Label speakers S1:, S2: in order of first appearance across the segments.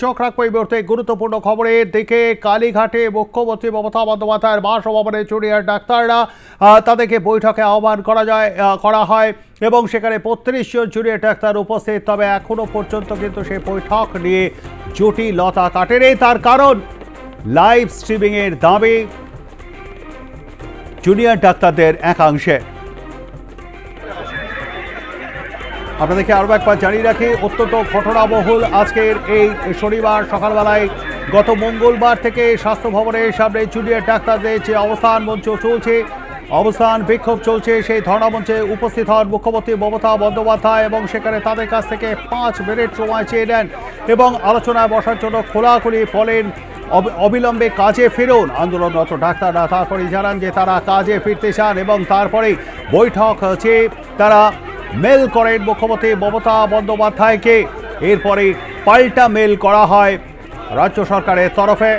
S1: চোখ রাখবো এই মুহূর্তে গুরুত্বপূর্ণ খবরের দিকে। কালীঘাটে মুখ্যমন্ত্রী মমতা বন্দ্যোপাধ্যায়ের বাসভবনে জুনিয়র ডাক্তাররা তাদেরকে বৈঠকে আহ্বান করা হয় এবং সেখানে ৩৫ জন জুনিয়র ডাক্তার উপস্থিত। তবে এখনো পর্যন্ত কিন্তু সেই বৈঠক নিয়ে জটিলতা কাটেনি। তার কারণ লাইভ স্ট্রিমিং এর দাবি জুনিয়র ডাক্তারদের একাংশে। আপনাদেরকে আরও একবার জানিয়ে রাখি, অত্যন্ত ঘটনাবহুল আজকের এই শনিবার সকালবেলায় গত মঙ্গলবার থেকে স্বাস্থ্য ভবনের সামনে জুনিয়র ডাক্তারদের যে অবস্থান মঞ্চ চলছে, অবস্থান বিক্ষোভ চলছে, সেই ধর্ণা মঞ্চে উপস্থিত হন মুখ্যমন্ত্রী মমতা বন্দ্যোপাধ্যায় এবং সেখানে তাদের কাছ থেকে 5 মিনিট সময় চেয়ে নেন এবং আলোচনায় বসার জন্য খোলাখুলি বলেন অবিলম্বে কাজে ফিরুন। আন্দোলনরত ডাক্তাররা তারপরেই জানান যে তারা কাজে ফিরতে চান এবং তারপরেই বৈঠক চেয়ে তারা মেল করেন মুখ্যমন্ত্রী মমতা বন্দ্যোপাধ্যায়কে। এরপরে পাল্টা মেল করা হয় রাজ্য সরকারের তরফে।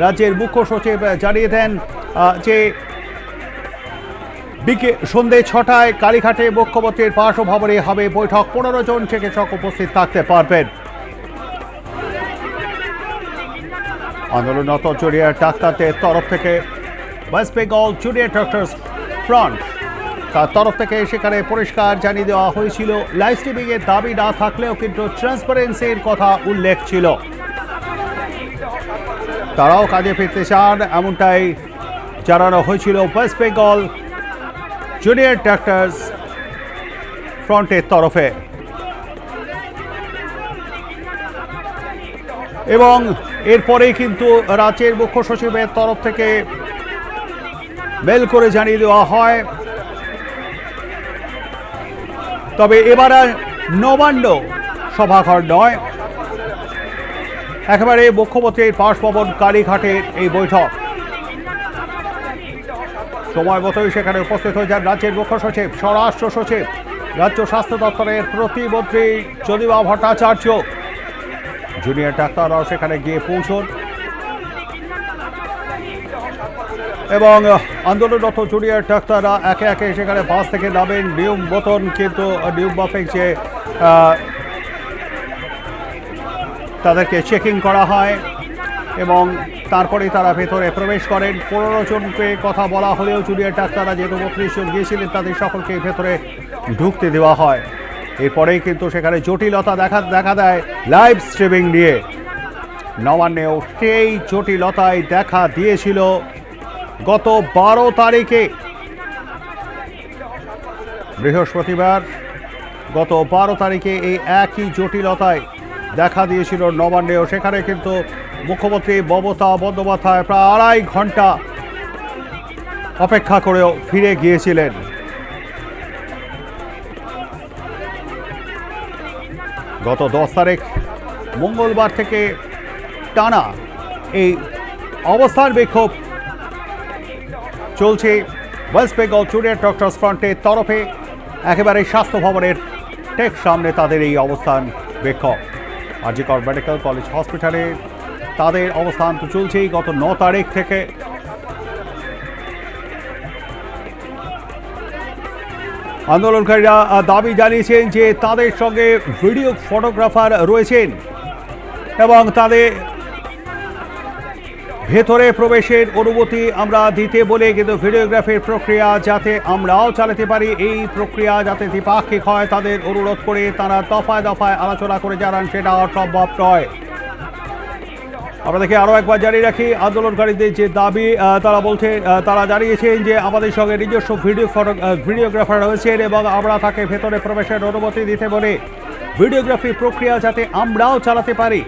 S1: রাজ্যের মুখ্য সচিব জানিয়ে দেন যে সন্ধ্যে 6টায় কালীঘাটে মুখ্যমন্ত্রীর বাসভবনে হবে বৈঠক। 15 জন চিকিৎসক উপস্থিত থাকতে পারবেন। আন্দোলনরত জুনিয়র ডাক্তারদের তরফ থেকে West Bengal junior doctors front তার তরফ থেকে সেখানে পরিষ্কার জানিয়ে দেওয়া হয়েছিল লাইভ স্ট্রিমিং এর দাবি না থাকলেও কিন্তু ট্রান্সপারেন্সির কথা উল্লেখ ছিল। তারাও কাজে ফিরতে চান এমনটাই জানানো হয়েছিল ওয়েস্ট বেঙ্গল জুনিয়র ডাক্তারস ফ্রন্টের তরফে। এবং এরপরেই কিন্তু রাজ্যের মুখ্য সচিবের তরফ থেকে মেল করে জানিয়ে দেওয়া হয়। তবে এবার আর নবান্ন সভাঘর নয়, একেবারে মুখ্যমন্ত্রীর বাসভবন কালীঘাটের এই বৈঠক। সময় মতোই সেখানে উপস্থিত হয়ে যান রাজ্যের মুখ্য সচিব, স্বরাষ্ট্র সচিব, রাজ্য স্বাস্থ্য দপ্তরের প্রতিমন্ত্রী যদিবা ভট্টাচার্য। জুনিয়র ডাক্তাররাও সেখানে গিয়ে পৌঁছন এবং আন্দোলনরত জুনিয়র ডাক্তাররা একে একে সেখানে বাস থেকে নামেন নিয়ম মতন, কিন্তু নিয়ম মাফিক যে তাদেরকে চেকিং করা হয় এবং তারপরেই তারা ভেতরে প্রবেশ করেন। 15 জনকে কথা বলা হলেও জুনিয়র ডাক্তাররা যেহেতু 32 জন গিয়েছিলেন তাদের সকলকে ভেতরে ঢুকতে দেওয়া হয়। এরপরেই কিন্তু সেখানে জটিলতা দেখা দেয় লাইভ স্ট্রিমিং নিয়ে। নবান্নেও সেই জটিলতায় দেখা দিয়েছিল গত 12 তারিখে, বৃহস্পতিবার গত 12 তারিখে এই একই জটিলতায় দেখা দিয়েছিল নবান্নেও। সেখানে কিন্তু মুখ্যমন্ত্রী মমতা বন্দ্যোপাধ্যায় প্রায় 2.5 ঘন্টা অপেক্ষা করেও ফিরে গিয়েছিলেন। গত 10 তারিখ মঙ্গলবার থেকে টানা এই অবস্থান বিক্ষোভ চলছে ওয়েস্ট বেঙ্গল জুনিয়র ডক্টরস ফ্রন্টের তরফে। একেবারে স্বাস্থ্য ভবনের ঠিক সামনে তাদের এই অবস্থান বিক্ষোভ। আরজিকর মেডিকেল কলেজ হসপিটালে তাদের অবস্থান তো চলছেই গত 9 তারিখ থেকে। আন্দোলনকারীরা দাবি জানিয়েছেন যে তাদের সঙ্গে ভিডিও ফটোগ্রাফার রয়েছেন এবং তাদের ভেতরে প্রবেশের অনুমতি আমরা দিতে বলে, কিন্তু ভিডিওগ্রাফির প্রক্রিয়া যাতে আমরাও চালাতে পারি, এই প্রক্রিয়া যাতে দ্বিপাক্ষিক হয় তাদের অনুরোধ করে তারা দফায় দফায় আলোচনা করে জানান সেটা অসম্ভব নয়। আপনাদেরকে আরও একবার জানিয়ে রাখি, আন্দোলনকারীদের যে দাবি তারা জানিয়েছেন যে আমাদের সঙ্গে নিজস্ব ভিডিওগ্রাফার রয়েছেন এবং আমরা তাকে ভেতরে প্রবেশের অনুমতি দিতে বলে ভিডিওগ্রাফি প্রক্রিয়া যাতে আমরাও চালাতে পারি,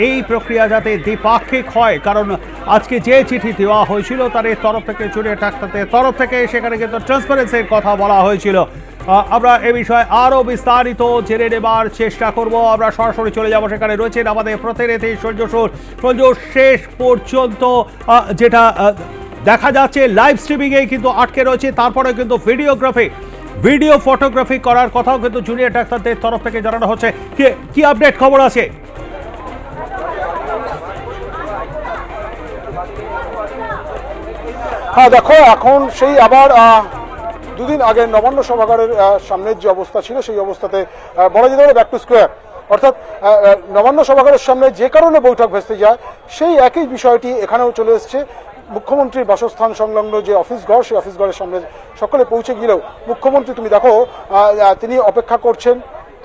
S1: এই প্রক্রিয়া যাতে দ্বিপাক্ষিক হয়। কারণ আজকে যে চিঠি দেওয়া হয়েছিল তাদের তরফ থেকে, জুনিয়র ডাক্তারদের তরফ থেকে, সেখানে কিন্তু ট্রান্সপারেন্সির কথা বলা হয়েছিল। আমরা এ বিষয়ে আরও বিস্তারিত জেনে নেবার চেষ্টা করব। আমরা সরাসরি চলে যাব, সেখানে রয়েছেন আমাদের প্রতিনিধি সঞ্জু। শেষ পর্যন্ত যেটা দেখা যাচ্ছে লাইভ স্ট্রিমিংয়ে কিন্তু আটকে রয়েছে, তারপরে কিন্তু ভিডিও ফটোগ্রাফি করার কথাও কিন্তু জুনিয়র ডাক্তারদের তরফ থেকে জানানো হচ্ছে। কি আপডেট খবর আছে?
S2: হ্যাঁ দেখো, এখন সেই আবার দুদিন আগে নবান্ন সভাগারের সামনের যে অবস্থা ছিল সেই অবস্থাতে বলা যেতে পারে ব্যাক টু স্কোয়ার। অর্থাৎ নবান্ন সভাগারের সামনে যে কারণে বৈঠক ভেস্তে যায় সেই একই বিষয়টি এখানেও চলে এসছে। মুখ্যমন্ত্রীর বাসস্থান সংলগ্ন যে অফিস ঘর, সেই অফিস ঘরের সামনে সকলে পৌঁছে গেলেও মুখ্যমন্ত্রী তুমি দেখো তিনি অপেক্ষা করছেন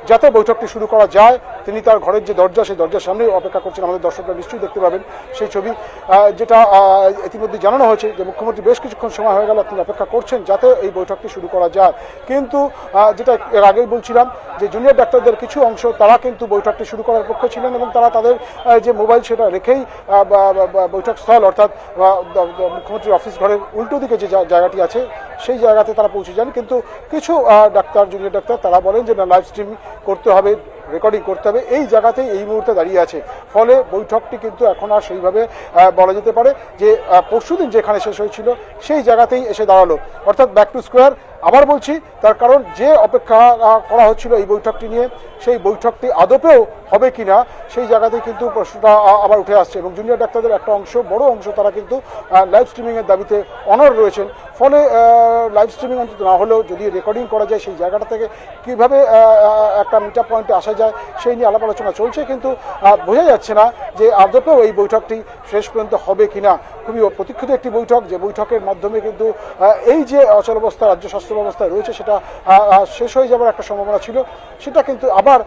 S2: যাতে বৈঠকটি শুরু করা যায়। তিনি তার ঘরের যে দরজা, সেই দরজার সামনেই অপেক্ষা করছেন। আমাদের দর্শকরা নিশ্চয়ই দেখতে পাবেন সেই ছবি, যেটা ইতিমধ্যে জানানো হয়েছে যে মুখ্যমন্ত্রী বেশ কিছুক্ষণ সময় হয়ে গেল তিনি অপেক্ষা করছেন যাতে এই বৈঠকটি শুরু করা যায়। কিন্তু যেটা এর আগেই বলছিলাম যে জুনিয়র ডাক্তারদের কিছু অংশ তারা কিন্তু বৈঠকটি শুরু করার পক্ষে ছিলেন এবং তারা তাদের যে মোবাইল সেটা রেখেই বৈঠক স্থল অর্থাৎ মুখ্যমন্ত্রীর অফিস ঘরের উল্টো দিকে যে জায়গাটি আছে সেই জায়গাতে তারা পৌঁছে যান। কিন্তু কিছু ডাক্তার, জুনিয়র ডাক্তার তারা বলেন যে না, লাইভ স্ট্রিম করতে হবে, রেকর্ডিং করতে হবে, এই জায়গাতেই এই মুহূর্তে দাঁড়িয়ে আছে। ফলে বৈঠকটি কিন্তু এখন আর সেইভাবে বলা যেতে পারে যে পরশুদিন যেখানে শেষ হয়েছিল সেই জায়গাতেই এসে দাঁড়ালো, অর্থাৎ ব্যাক টু স্কোয়ার। আবার বলছি, তার কারণ যে অপেক্ষা করা হচ্ছিল এই বৈঠকটি নিয়ে, সেই বৈঠকটি আদপেও হবে কিনা সেই জায়গাতেই কিন্তু প্রশ্নটা আবার উঠে আসছে। এবং জুনিয়র ডাক্তারদের একটা অংশ, বড় অংশ, তারা কিন্তু লাইভ স্ট্রিমিংয়ের দাবিতে অনড় রয়েছেন। ফলে লাইভ স্ট্রিমিং অন্তত না হলেও যদি রেকর্ডিং করা যায় সেই জায়গাটা থেকে কীভাবে একটা মিট আপ পয়েন্টে আসা যায় সেই নিয়ে আলাপ আলোচনা চলছে। কিন্তু বোঝা যাচ্ছে না যে আদপেও এই বৈঠকটি শেষ পর্যন্ত হবে কিনা। খুবই প্রতীক্ষিত একটি বৈঠক, যে বৈঠকের মাধ্যমে কিন্তু এই যে অচলাবস্থা রাজ্য স্বাস্থ্য ব্যবস্থায় রয়েছে সেটা শেষ হয়ে যাবার একটা সম্ভাবনা ছিল, সেটা কিন্তু আবার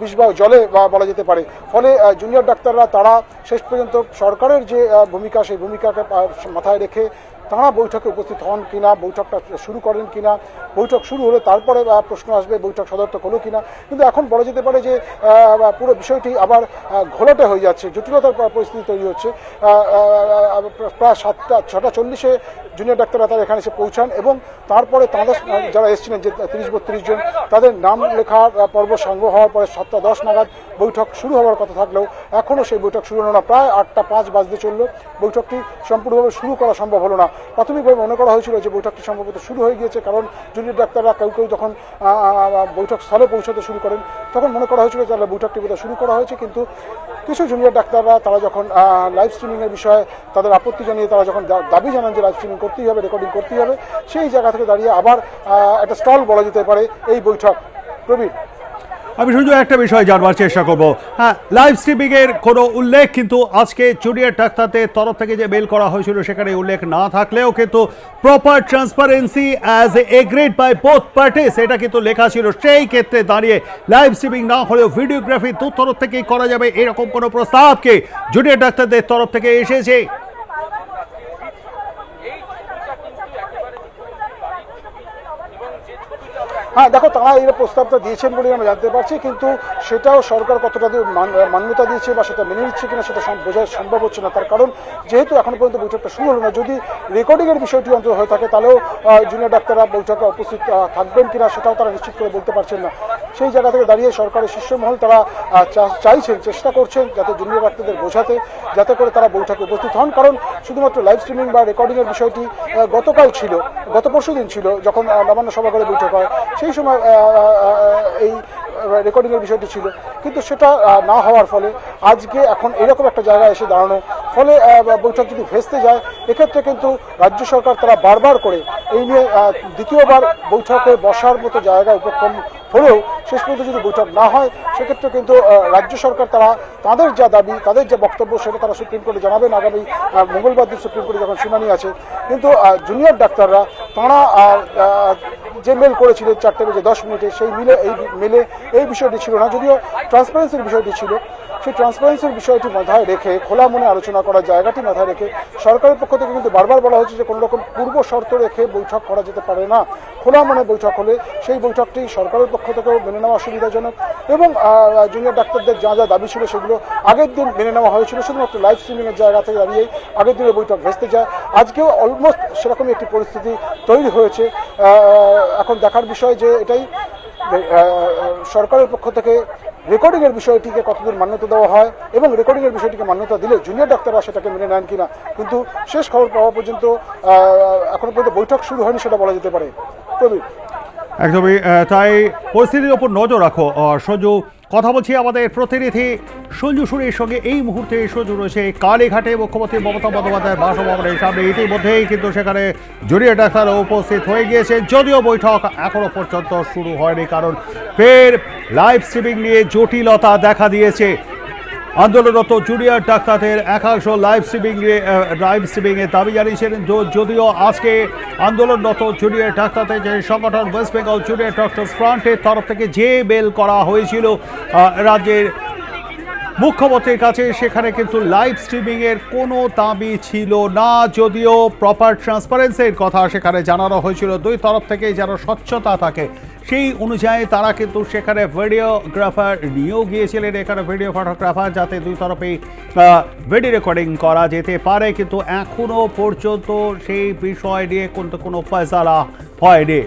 S2: বিষবাও জলে বলা যেতে পারে। ফলে জুনিয়র ডাক্তাররা তারা শেষ পর্যন্ত সরকারের যে ভূমিকা, সেই ভূমিকাকে মাথায় রেখে তারা বৈঠকে উপস্থিত হন কিনা, বৈঠকটা শুরু করেন কিনা, বৈঠক শুরু হলে তারপরে প্রশ্ন আসবে বৈঠক সদর্থক হলো কিনা। কিন্তু এখন বলা যেতে পারে যে পুরো বিষয়টি আবার ঘোলাটে হয়ে যাচ্ছে, জটিলতার পরিস্থিতি তৈরি হচ্ছে। প্রায় 6:40 জুনিয়র ডাক্তাররা তারা এখানে এসে পৌঁছান এবং তারপরে তাদের যারা এসেছিলেন যে 30-32 জন, তাদের নাম লেখার পর্ব সাঙ্গ হওয়ার পরে 7:10 নাগাদ বৈঠক শুরু হওয়ার কথা থাকলেও এখনও সেই বৈঠক শুরু হলো না। প্রায় 8:05 বাজতে চললো, বৈঠকটি সম্পূর্ণভাবে শুরু করা সম্ভব হলো না। প্রাথমিকভাবে মনে করা হয়েছিল যে বৈঠকটি সম্ভবত শুরু হয়ে গিয়েছে, কারণ জুনিয়র ডাক্তাররা কেউ কেউ যখন বৈঠক স্থলে পৌঁছাতে শুরু করেন তখন মনে করা হয়েছিল তাহলে বৈঠকটি বোধহয় শুরু করা হয়েছে। কিন্তু কিছু জুনিয়র ডাক্তাররা তারা যখন লাইভ স্ট্রিমিংয়ের বিষয়ে তাদের আপত্তি জানিয়ে তারা যখন দাবি জানান যে লাইভ স্ট্রিমিং করতেই হবে, রেকর্ডিং করতেই হবে, সেই জায়গা থেকে দাঁড়িয়ে আবার একটা স্টল বলা যেতে পারে এই বৈঠক। প্রবীর,
S1: আমি শুধু একটা বিষয় জানবার চেষ্টা করব। হ্যাঁ, লাইভ স্ট্রিমিং এর কোনো উল্লেখ কিন্তু আজকে জুনিয়র ডাক্তারদের তরফ থেকে যে মেল করা হয়েছিল সেখানে উল্লেখ না থাকলেও কিন্তু proper transparency as agreed by both parties এটা কিন্তু লেখা ছিল। সেই ক্ষেত্রে দাঁড়িয়ে লাইভ স্ট্রিমিং না হলেও ভিডিওগ্রাফি দু তরফ থেকেই করা যাবে এরকম কোনো প্রস্তাবকে জুনিয়র ডাক্তারদের তরফ থেকে এসেছে।
S2: হ্যাঁ দেখো, তারা এই প্রস্তাবটা দিয়েছেন বলে আমরা জানতে পারছি, কিন্তু সেটাও সরকার কতটা মান্যতা দিয়েছে বা সেটা মেনে নিচ্ছে কিনা সেটা বোঝা সম্ভব হচ্ছে না। তার কারণ যেহেতু এখনো পর্যন্ত বৈঠকটা শুরু হলো না, যদি রেকর্ডিংয়ের বিষয়টি অন্তত হয়ে থাকে তাহলেও জুনিয়র ডাক্তাররা বৈঠকে উপস্থিত থাকবেন কিনা সেটাও তারা নিশ্চিত করে বলতে পারছেন না। সেই জায়গা থেকে দাঁড়িয়ে সরকারের শীর্ষমহল তারা চাইছেন, চেষ্টা করছেন যাতে জুনিয়র ডাক্তারদের বোঝাতে, যাতে করে তারা বৈঠকে উপস্থিত হন। কারণ শুধুমাত্র লাইভ স্ট্রিমিং বা রেকর্ডিংয়ের বিষয়টি গতকাল ছিল, গত পরশুদিন ছিল যখন নবান্ন সভাঘরে বৈঠক হয়, সেই সময় এই রেকর্ডিংয়ের বিষয়টি ছিল। কিন্তু সেটা না হওয়ার ফলে আজকে এখন এরকম একটা জায়গায় এসে দাঁড়ানো, ফলে বৈঠক যদি ভেস্তে যায় এক্ষেত্রে কিন্তু রাজ্য সরকার তারা বারবার করে এই নিয়ে দ্বিতীয়বার বৈঠকে বসার মতো জায়গা উপক্রম হলেও শেষ পর্যন্ত যদি বৈঠক না হয় সেক্ষেত্রে কিন্তু রাজ্য সরকার তারা তাদের যা দাবি, তাদের যে বক্তব্য সেটা তারা সুপ্রিম কোর্টে জানাবেন আগামী মঙ্গলবার দিন সুপ্রিম কোর্টে যখন শুনানি আছে। কিন্তু জুনিয়র ডাক্তাররা তারা যে মেল করেছিলেন 4:10 সেই মেলে এই বিষয়টি ছিল না, যদিও ট্রান্সপারেন্সির বিষয়টি ছিল। সেই ট্রান্সপারেন্সির বিষয়টি মাথায় রেখে, খোলা মনে আলোচনা করার জায়গাটি মাথায় রেখে সরকারের পক্ষ থেকে কিন্তু বারবার বলা হচ্ছে যে কোনো রকম পূর্ব শর্ত রেখে বৈঠক করা যেতে পারে না। খোলা মনে বৈঠক হলে সেই বৈঠকটি সরকারের পক্ষ থেকেও মেনে নেওয়া সুবিধাজনক এবং জুনিয়র ডাক্তারদের যা যা দাবি ছিল সেগুলো আগের দিন মেনে নেওয়া হয়েছিল। শুধুমাত্র লাইভ স্ট্রিমিংয়ের জায়গা থেকে দাঁড়িয়ে আগের দিনের বৈঠক ভেস্তে যায়। আজকেও অলমোস্ট সেরকমই একটি পরিস্থিতি তৈরি হয়েছে। এখন দেখার বিষয় যে এটাই সরকারের পক্ষ থেকে রেকর্ডিংয়ের বিষয়টিকে কতদূর মান্যতা দেওয়া হয় এবং রেকর্ডিংয়ের বিষয়টিকে মান্যতা দিলে জুনিয়র ডাক্তাররা সেটাকে মেনে নেন কিনা। কিন্তু শেষ খবর পাওয়া পর্যন্ত এখনো পর্যন্ত বৈঠক শুরু হয়নি সেটা বলা যেতে পারে। প্রবীর,
S1: একদমই তাই, পরিস্থিতির ওপর নজর রাখো। সঞ্জু, কথা বলছি আমাদের প্রতিনিধি সঞ্জু সুরের সঙ্গে। এই মুহূর্তে সঞ্জু রয়েছে কালীঘাটে মুখ্যমন্ত্রী মমতা বন্দ্যোপাধ্যায়ের বাসভবনের সামনে। ইতিমধ্যেই কিন্তু সেখানে জুনিয়র ডাক্তার উপস্থিত হয়ে গিয়েছে, যদিও বৈঠক এখনো পর্যন্ত শুরু হয়নি, কারণ ফের লাইভ স্ট্রিমিং নিয়ে জটিলতা দেখা দিয়েছে। আন্দোলনরত জুনিয়র ডাক্তারদের একাংশ লাইভ স্ট্রিমিং এর দাবি জানিয়েছেন। যদিও আজকে আন্দোলনরত জুনিয়র ডাক্তারদের যে সংগঠন ওয়েস্ট বেঙ্গল জুনিয়র ডক্টরস ফ্রন্টের তরফ থেকে যে মেল করা হয়েছিল রাজ্যের মুখ্যমন্ত্রীর কাছে, সেখানে কিন্তু লাইভ স্ট্রিমিং এর কোনো দাবি ছিল না। যদিও প্রপার ট্রান্সপারেন্সির কথা সেখানে জানানো হয়েছিল, দুই তরফ থেকে যেন স্বচ্ছতা থাকে সেই অনুযায়ী তারা কিন্তু সেখানে ভিডিওগ্রাফার নিয়েও গিয়েছিলেন, এখানে ভিডিও ফটোগ্রাফার, যাতে দুই তরফেই ভিডিও রেকর্ডিং করা যেতে পারে। কিন্তু এখনো পর্যন্ত সেই বিষয় নিয়ে কোনো ফয়সালা হয়নি।